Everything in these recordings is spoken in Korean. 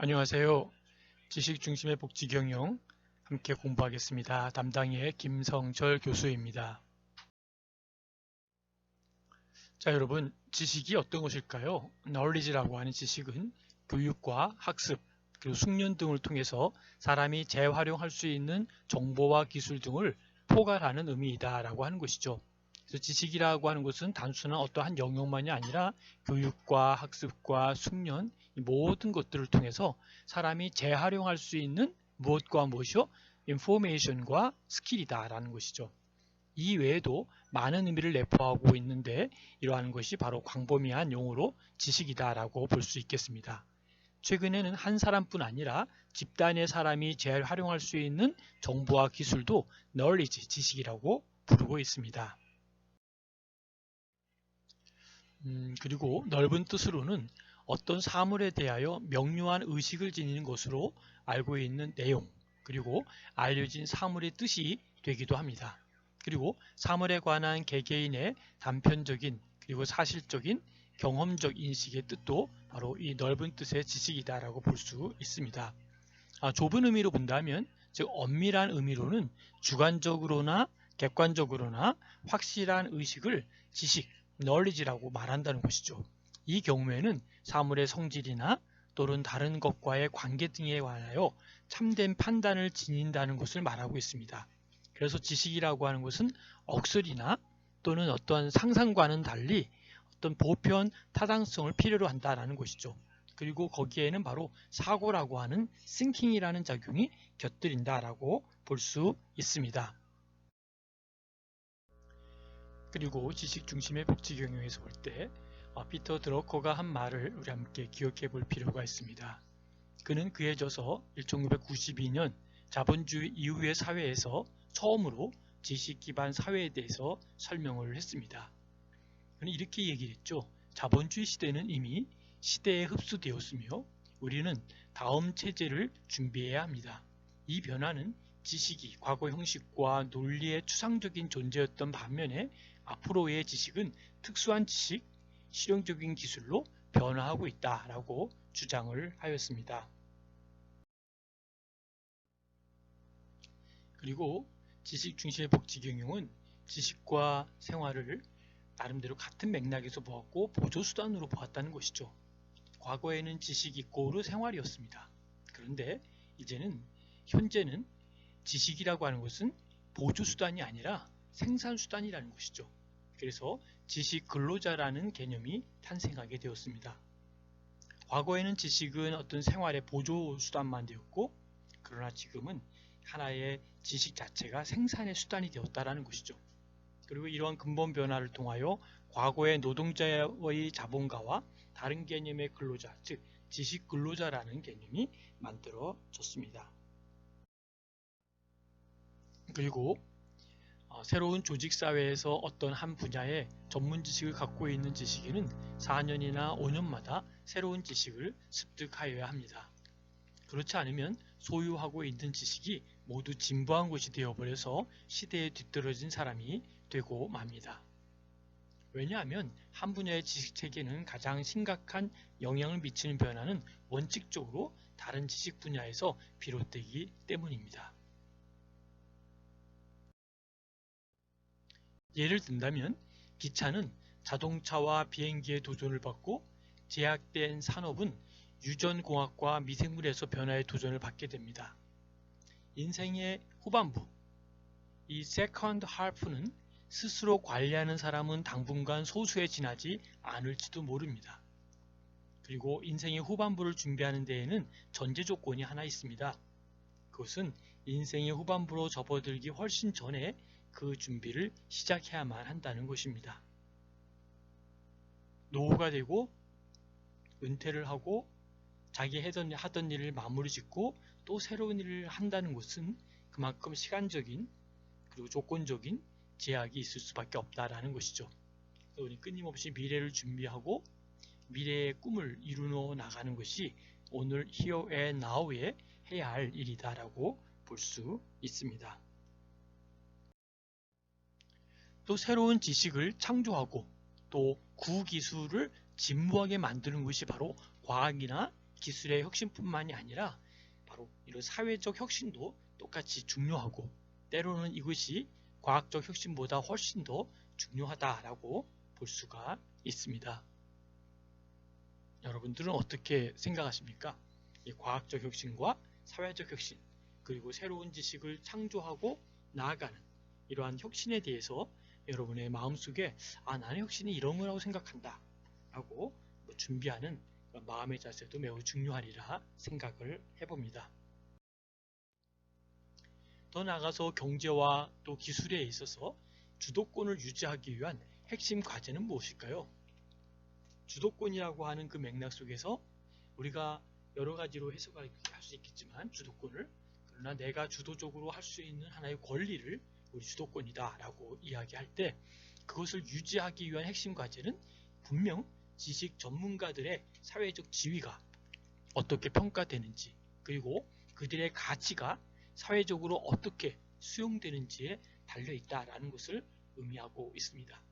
안녕하세요. 지식 중심의 복지 경영 함께 공부하겠습니다. 담당의 김성철 교수입니다. 자, 여러분, 지식이 어떤 것일까요? knowledge라고 하는 지식은 교육과 학습, 그리고 숙련 등을 통해서 사람이 재활용할 수 있는 정보와 기술 등을 포괄하는 의미이다라고 하는 것이죠. 그래서 지식이라고 하는 것은 단순한 어떠한 영역만이 아니라 교육과 학습과 숙련, 이 모든 것들을 통해서 사람이 재활용할 수 있는 무엇과 무엇이요? 인포메이션과 스킬이다라는 것이죠. 이 외에도 많은 의미를 내포하고 있는데 이러한 것이 바로 광범위한 용어로 지식이다라고 볼 수 있겠습니다. 최근에는 한 사람뿐 아니라 집단의 사람이 재활용할 수 있는 정보와 기술도 knowledge, 지식이라고 부르고 있습니다. 그리고 넓은 뜻으로는 어떤 사물에 대하여 명료한 의식을 지니는 것으로 알고 있는 내용, 그리고 알려진 사물의 뜻이 되기도 합니다. 그리고 사물에 관한 개개인의 단편적인 그리고 사실적인 경험적 인식의 뜻도 바로 이 넓은 뜻의 지식이다라고 볼 수 있습니다. 좁은 의미로 본다면, 즉 엄밀한 의미로는 주관적으로나 객관적으로나 확실한 의식을 지식, knowledge라고 말한다는 것이죠. 이 경우에는 사물의 성질이나 또는 다른 것과의 관계 등에 관하여 참된 판단을 지닌다는 것을 말하고 있습니다. 그래서 지식이라고 하는 것은 억설이나 또는 어떤 상상과는 달리 어떤 보편 타당성을 필요로 한다는 것이죠. 그리고 거기에는 바로 사고라고 하는 thinking이라는 작용이 곁들인다라고 볼 수 있습니다. 그리고 지식 중심의 복지 경영에서 볼 때 피터 드러커가 한 말을 우리 함께 기억해 볼 필요가 있습니다. 그는 그에 져서 1992년 자본주의 이후의 사회에서 처음으로 지식 기반 사회에 대해서 설명을 했습니다. 그는 이렇게 얘기를 했죠. 자본주의 시대는 이미 시대에 흡수되었으며 우리는 다음 체제를 준비해야 합니다. 이 변화는 지식이 과거 형식과 논리의 추상적인 존재였던 반면에 앞으로의 지식은 특수한 지식, 실용적인 기술로 변화하고 있다라고 주장을 하였습니다. 그리고 지식 중심의 복지 경영은 지식과 생활을 나름대로 같은 맥락에서 보았고 보조수단으로 보았다는 것이죠. 과거에는 지식이 이꼬르 생활이었습니다. 그런데 현재는 지식이라고 하는 것은 보조수단이 아니라 생산수단이라는 것이죠. 그래서 지식 근로자라는 개념이 탄생하게 되었습니다. 과거에는 지식은 어떤 생활의 보조수단만 되었고 그러나 지금은 하나의 지식 자체가 생산의 수단이 되었다는 것이죠. 그리고 이러한 근본 변화를 통하여 과거의 노동자의 자본가와 다른 개념의 근로자, 즉 지식 근로자라는 개념이 만들어졌습니다. 그리고 새로운 조직사회에서 어떤 한 분야의 전문 지식을 갖고 있는 지식인은 4년이나 5년마다 새로운 지식을 습득하여야 합니다. 그렇지 않으면 소유하고 있는 지식이 모두 진부한 것이 되어버려서 시대에 뒤떨어진 사람이 되고 맙니다. 왜냐하면 한 분야의 지식체계는 가장 심각한 영향을 미치는 변화는 원칙적으로 다른 지식 분야에서 비롯되기 때문입니다. 예를 든다면 기차는 자동차와 비행기의 도전을 받고 제약된 산업은 유전공학과 미생물에서 변화의 도전을 받게 됩니다. 인생의 후반부, 이 세컨드 할프는 스스로 관리하는 사람은 당분간 소수에 지나지 않을지도 모릅니다. 그리고 인생의 후반부를 준비하는 데에는 전제 조건이 하나 있습니다. 그것은 인생의 후반부로 접어들기 훨씬 전에 그 준비를 시작해야만 한다는 것입니다. 노후가 되고 은퇴를 하고 자기 하던 일을 마무리 짓고 또 새로운 일을 한다는 것은 그만큼 시간적인 그리고 조건적인 제약이 있을 수밖에 없다라는 것이죠. 우리 끊임없이 미래를 준비하고 미래의 꿈을 이루어 나가는 것이 오늘 here and now에 해야 할 일이다라고 볼 수 있습니다. 또 새로운 지식을 창조하고 또 구기술을 진부하게 만드는 것이 바로 과학이나 기술의 혁신뿐만이 아니라 바로 이런 사회적 혁신도 똑같이 중요하고, 때로는 이것이 과학적 혁신보다 훨씬 더 중요하다라고 볼 수가 있습니다. 여러분들은 어떻게 생각하십니까? 이 과학적 혁신과 사회적 혁신, 그리고 새로운 지식을 창조하고 나아가는 이러한 혁신에 대해서 여러분의 마음속에 나는 혁신이 이런 거라고 생각한다 라고 준비하는 마음의 자세도 매우 중요하리라 생각을 해봅니다. 더 나아가서 경제와 또 기술에 있어서 주도권을 유지하기 위한 핵심 과제는 무엇일까요? 주도권이라고 하는 그 맥락 속에서 우리가 여러 가지로 해석할 수 있겠지만 주도권을, 그러나 내가 주도적으로 할 수 있는 하나의 권리를 우리 주도권이다 라고 이야기할 때, 그것을 유지하기 위한 핵심 과제는 분명 지식 전문가들의 사회적 지위가 어떻게 평가되는지, 그리고 그들의 가치가 사회적으로 어떻게 수용되는지에 달려있다라는 것을 의미하고 있습니다.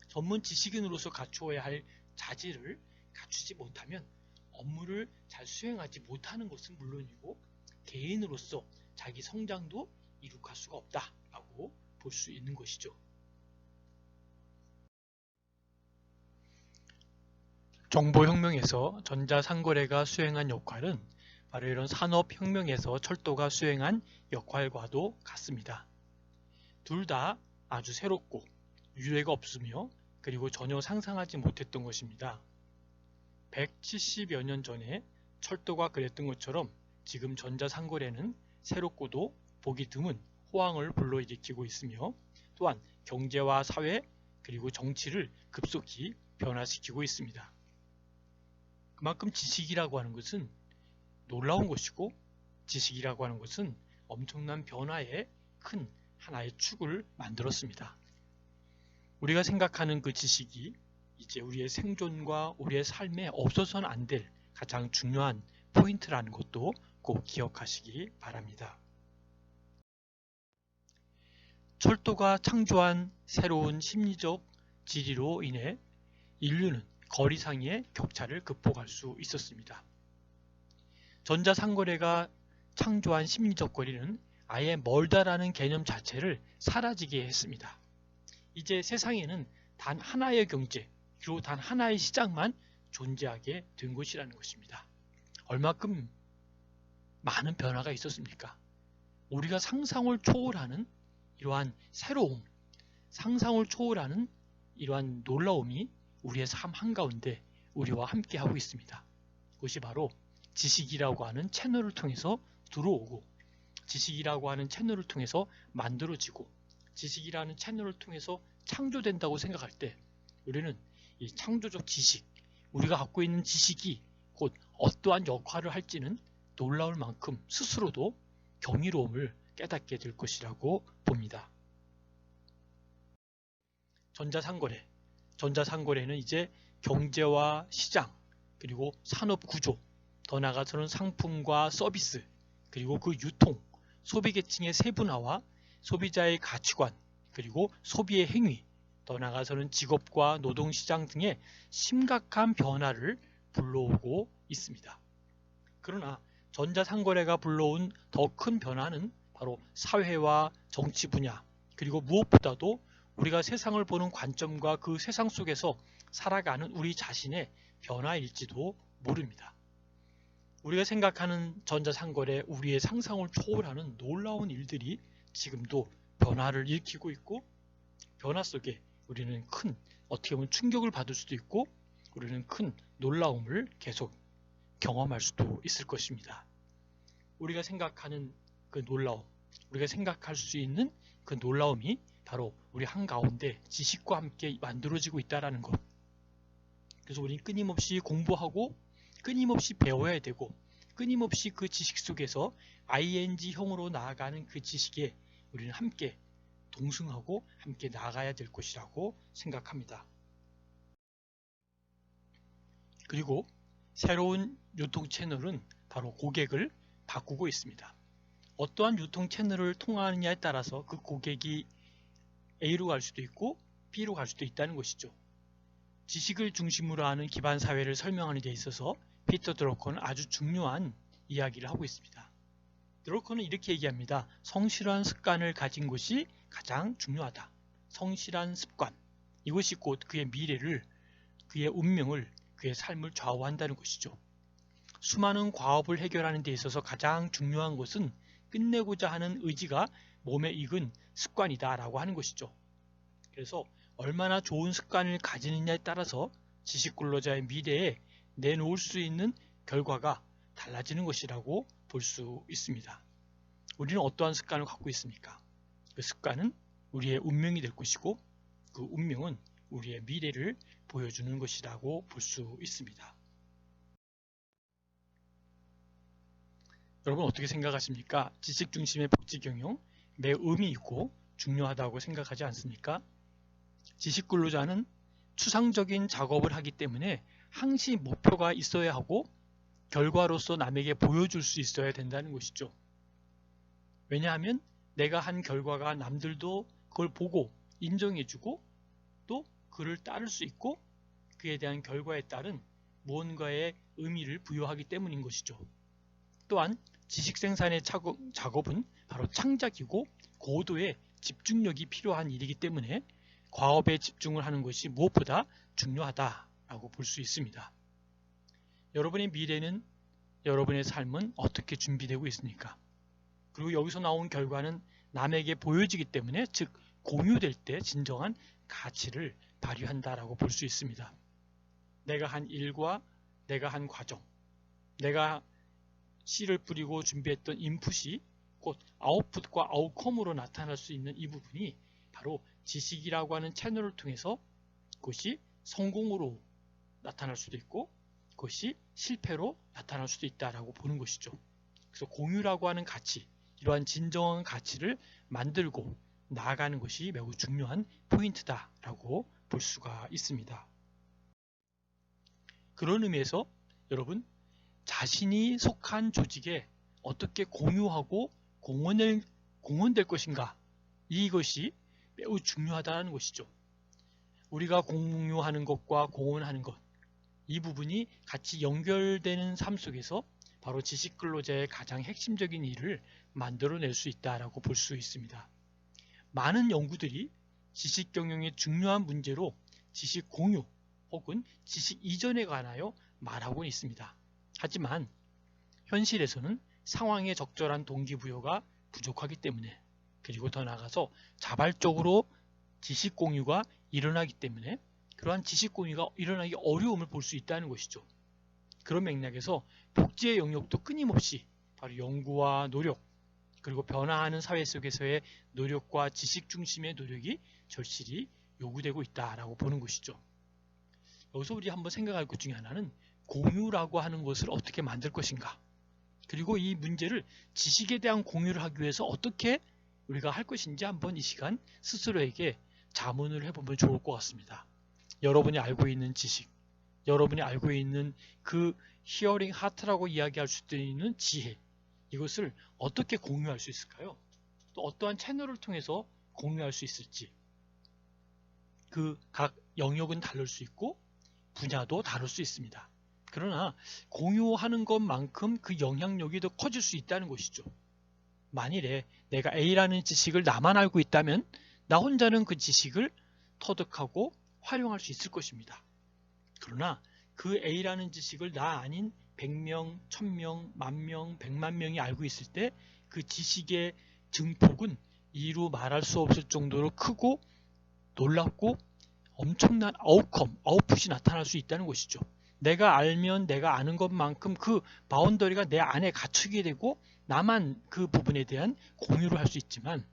전문 지식인으로서 갖추어야 할 자질을 갖추지 못하면 업무를 잘 수행하지 못하는 것은 물론이고, 개인으로서 자기 성장도 이룩할 수가 없다라고 볼 수 있는 것이죠. 정보혁명에서 전자상거래가 수행한 역할은 바로 이런 산업혁명에서 철도가 수행한 역할과도 같습니다. 둘 다 아주 새롭고 유례가 없으며, 그리고 전혀 상상하지 못했던 것입니다. 170여 년 전에 철도가 그랬던 것처럼 지금 전자상거래는 새롭고도 보기 드문 호황을 불러일으키고 있으며, 또한 경제와 사회 그리고 정치를 급속히 변화시키고 있습니다. 그만큼 지식이라고 하는 것은 놀라운 것이고, 지식이라고 하는 것은 엄청난 변화의 큰 하나의 축을 만들었습니다. 우리가 생각하는 그 지식이 이제 우리의 생존과 우리의 삶에 없어서는 안 될 가장 중요한 포인트라는 것도 꼭 기억하시기 바랍니다. 철도가 창조한 새로운 심리적 지리로 인해 인류는 거리상의 격차를 극복할 수 있었습니다. 전자상거래가 창조한 심리적 거리는 아예 멀다라는 개념 자체를 사라지게 했습니다. 이제 세상에는 단 하나의 경제, 그리고 단 하나의 시장만 존재하게 된 것이라는 것입니다. 얼마큼 많은 변화가 있었습니까? 우리가 상상을 초월하는 이러한 새로움, 상상을 초월하는 이러한 놀라움이 우리의 삶 한가운데 우리와 함께 하고 있습니다. 그것이 바로 지식이라고 하는 채널을 통해서 들어오고, 지식이라고 하는 채널을 통해서 만들어지고, 지식이라는 채널을 통해서 창조된다고 생각할 때, 우리는 이 창조적 지식, 우리가 갖고 있는 지식이 곧 어떠한 역할을 할지는 놀라울 만큼 스스로도 경이로움을 깨닫게 될 것이라고 봅니다. 전자상거래는 이제 경제와 시장, 그리고 산업구조, 더 나아가서는 상품과 서비스, 그리고 그 유통, 소비계층의 세분화와 소비자의 가치관, 그리고 소비의 행위, 더 나아가서는 직업과 노동시장 등의 심각한 변화를 불러오고 있습니다. 그러나 전자상거래가 불러온 더 큰 변화는 바로 사회와 정치 분야, 그리고 무엇보다도 우리가 세상을 보는 관점과 그 세상 속에서 살아가는 우리 자신의 변화일지도 모릅니다. 우리가 생각하는 전자상거래, 우리의 상상을 초월하는 놀라운 일들이 지금도 변화를 일으키고 있고, 변화 속에 우리는 큰, 어떻게 보면 충격을 받을 수도 있고, 우리는 큰 놀라움을 계속 경험할 수도 있을 것입니다. 우리가 생각하는 그 놀라움, 우리가 생각할 수 있는 그 놀라움이 바로 우리 한가운데 지식과 함께 만들어지고 있다는 것. 그래서 우리는 끊임없이 공부하고, 끊임없이 배워야 되고, 끊임없이 그 지식 속에서 ing형으로 나아가는 그 지식에 우리는 함께 동승하고 함께 나아가야 될 것이라고 생각합니다. 그리고 새로운 유통 채널은 바로 고객을 바꾸고 있습니다. 어떠한 유통 채널을 통하느냐에 따라서 그 고객이 A로 갈 수도 있고 B로 갈 수도 있다는 것이죠. 지식을 중심으로 하는 기반 사회를 설명하는 데 있어서 피터 드러커는 아주 중요한 이야기를 하고 있습니다. 드러커는 이렇게 얘기합니다. 성실한 습관을 가진 것이 가장 중요하다. 성실한 습관, 이것이 곧 그의 미래를, 그의 운명을, 그의 삶을 좌우한다는 것이죠. 수많은 과업을 해결하는 데 있어서 가장 중요한 것은 끝내고자 하는 의지가 몸에 익은 습관이다 라고 하는 것이죠. 그래서 얼마나 좋은 습관을 가지느냐에 따라서 지식근로자의 미래에 내놓을 수 있는 결과가 달라지는 것이라고 볼 수 있습니다. 우리는 어떠한 습관을 갖고 있습니까? 그 습관은 우리의 운명이 될 것이고 그 운명은 우리의 미래를 보여주는 것이라고 볼 수 있습니다. 여러분 어떻게 생각하십니까? 지식 중심의 복지 경영 매우 의미 있고 중요하다고 생각하지 않습니까? 지식 근로자는 추상적인 작업을 하기 때문에 항시 목표가 있어야 하고 결과로서 남에게 보여줄 수 있어야 된다는 것이죠. 왜냐하면 내가 한 결과가 남들도 그걸 보고 인정해주고 또 그를 따를 수 있고 그에 대한 결과에 따른 무언가의 의미를 부여하기 때문인 것이죠. 또한 지식 생산의 작업은 바로 창작이고 고도의 집중력이 필요한 일이기 때문에 과업에 집중을 하는 것이 무엇보다 중요하다라고 볼 수 있습니다. 여러분의 미래는, 여러분의 삶은 어떻게 준비되고 있습니까? 그리고 여기서 나온 결과는 남에게 보여지기 때문에, 즉 공유될 때 진정한 가치를 발휘한다라고 볼 수 있습니다. 내가 한 일과 내가 한 과정, 내가 씨를 뿌리고 준비했던 인풋이 곧 아웃풋과 아웃컴으로 나타날 수 있는 이 부분이 바로 지식이라고 하는 채널을 통해서 그것이 성공으로 나타날 수도 있고 그것이 실패로 나타날 수도 있다라고 보는 것이죠. 그래서 공유라고 하는 가치, 이러한 진정한 가치를 만들고 나아가는 것이 매우 중요한 포인트다라고 볼 수가 있습니다. 그런 의미에서 여러분, 자신이 속한 조직에 어떻게 공유하고 공헌될 것인가, 이것이 매우 중요하다는 것이죠. 우리가 공유하는 것과 공헌하는 것, 이 부분이 같이 연결되는 삶 속에서 바로 지식근로자의 가장 핵심적인 일을 만들어낼 수 있다고 볼 수 있습니다. 많은 연구들이 지식경영의 중요한 문제로 지식 공유 혹은 지식 이전에 관하여 말하고 있습니다. 하지만 현실에서는 상황에 적절한 동기부여가 부족하기 때문에, 그리고 더 나아가서 자발적으로 지식 공유가 일어나기 때문에 그러한 지식 공유가 일어나기 어려움을 볼 수 있다는 것이죠. 그런 맥락에서 복지의 영역도 끊임없이 바로 연구와 노력, 그리고 변화하는 사회 속에서의 노력과 지식 중심의 노력이 절실히 요구되고 있다라고 보는 것이죠. 여기서 우리 한번 생각할 것 중에 하나는 공유라고 하는 것을 어떻게 만들 것인가, 그리고 이 문제를 지식에 대한 공유를 하기 위해서 어떻게 우리가 할 것인지 한번 이 시간 스스로에게 자문을 해보면 좋을 것 같습니다. 여러분이 알고 있는 지식, 여러분이 알고 있는 그 히어링 하트라고 이야기할 수 있는 지혜, 이것을 어떻게 공유할 수 있을까요? 또 어떠한 채널을 통해서 공유할 수 있을지, 그 각 영역은 다를 수 있고 분야도 다를 수 있습니다. 그러나 공유하는 것만큼 그 영향력이 더 커질 수 있다는 것이죠. 만일에 내가 A라는 지식을 나만 알고 있다면 나 혼자는 그 지식을 터득하고 활용할 수 있을 것입니다. 그러나 그 A라는 지식을 나 아닌 100명, 1000명, 10,000명, 100만 명이 알고 있을 때 그 지식의 증폭은 이루 말할 수 없을 정도로 크고 놀랍고 엄청난 아웃풋이 나타날 수 있다는 것이죠. 내가 알면 내가 아는 것만큼 그 바운더리가 내 안에 갖추게 되고 나만 그 부분에 대한 공유를 할 수 있지만,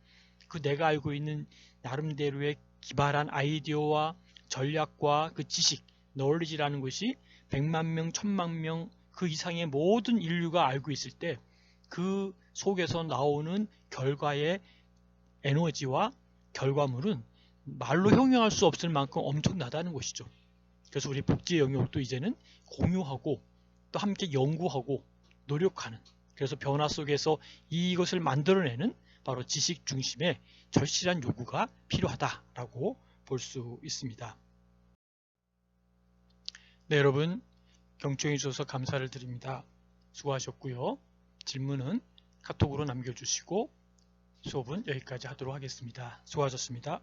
그 내가 알고 있는 나름대로의 기발한 아이디어와 전략과 그 지식, knowledge라는 것이 100만 명, 1000만 명 그 이상의 모든 인류가 알고 있을 때 그 속에서 나오는 결과의 에너지와 결과물은 말로 형용할 수 없을 만큼 엄청나다는 것이죠. 그래서 우리 복지 영역도 이제는 공유하고 또 함께 연구하고 노력하는, 그래서 변화 속에서 이것을 만들어내는 바로 지식 중심의 절실한 요구가 필요하다라고 볼 수 있습니다. 네, 여러분, 경청해 주셔서 감사를 드립니다. 수고하셨고요. 질문은 카톡으로 남겨주시고 수업은 여기까지 하도록 하겠습니다. 수고하셨습니다.